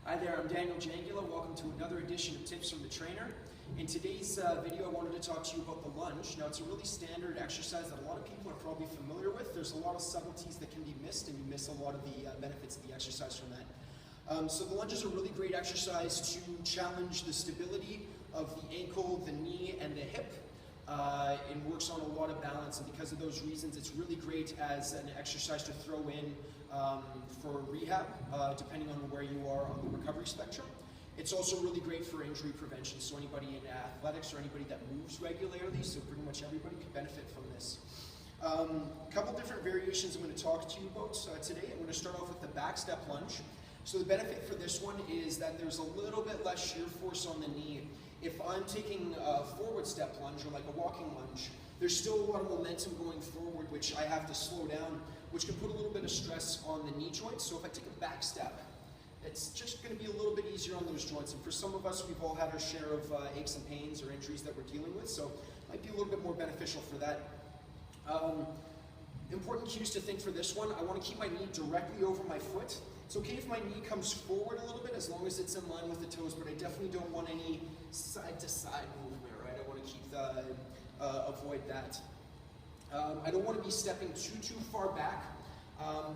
Hi there, I'm Jangula. Welcome to another edition of Tips from the Trainer. In today's video, I wanted to talk to you about the lunge. Now, it's a really standard exercise that a lot of people are probably familiar with. There's a lot of subtleties that can be missed, and you miss a lot of the benefits of the exercise from that. So the lunge is a really great exercise to challenge the stability of the ankle, the knee, and the hip. It works on a lot of balance, and because of those reasons, it's really great as an exercise to throw in for rehab, depending on where you are on the recovery spectrum. It's also really great for injury prevention, so anybody in athletics or anybody that moves regularly, so pretty much everybody can benefit from this. A couple different variations I'm going to talk to you about today. I'm going to start off with the back step lunge. So the benefit for this one is that there's a little bit less shear force on the knee. If I'm taking a forward step lunge or like a walking lunge, there's still a lot of momentum going forward, which I have to slow down, which can put a little bit of stress on the knee joints. So if I take a back step, it's just going to be a little bit easier on those joints. And for some of us, we've all had our share of aches and pains or injuries that we're dealing with, so it might be a little bit more beneficial for that. Important cues to think for this one: I want to keep my knee directly over my foot. It's okay if my knee comes forward a little bit as long as it's in line with the toes, but I definitely don't want any side-to-side movement, right? I want to keep avoid that. I don't want to be stepping too far back.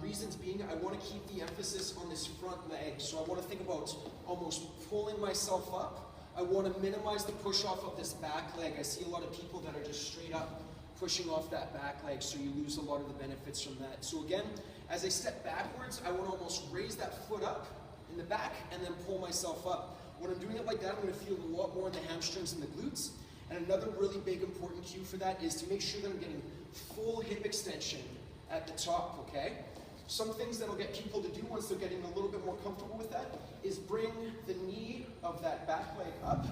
Reasons being, I want to keep the emphasis on this front leg, so I want to think about almost pulling myself up. I want to minimize the push off of this back leg. I see a lot of people that are just straight up pushing off that back leg, so you lose a lot of the benefits from that. So again, as I step backwards, I want to almost raise that foot up in the back and then pull myself up. When I'm doing it like that, I'm going to feel a lot more in the hamstrings and the glutes. And another really big important cue for that is to make sure that I'm getting full hip extension at the top, okay? Some things that'll get people to do once they're getting a little bit more comfortable with that is bring the knee of that back leg up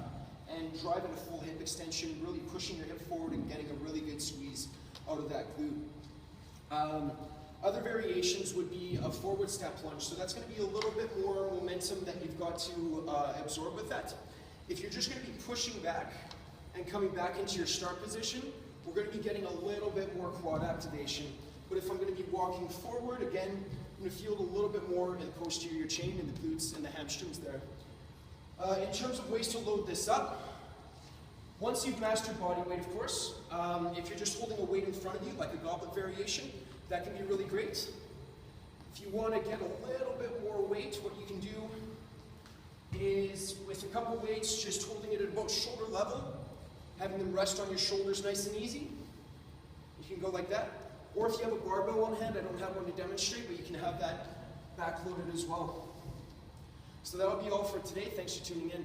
and driving a full hip extension, really pushing your hip forward and getting a really good squeeze out of that glute. Other variations would be a forward step lunge. So that's going to be a little bit more momentum that you've got to absorb with that. If you're just going to be pushing back and coming back into your start position, we're going to be getting a little bit more quad activation. But if I'm going to be walking forward, again, I'm going to feel it a little bit more in the posterior chain and the glutes and the hamstrings there. In terms of ways to load this up, once you've mastered body weight, of course, if you're just holding a weight in front of you, like a goblet variation, that can be really great. If you want to get a little bit more weight, what you can do is, with a couple weights, just holding it at about shoulder level, having them rest on your shoulders nice and easy. You can go like that. Or if you have a barbell on hand, I don't have one to demonstrate, but you can have that back loaded as well. So that'll be all for today. Thanks for tuning in.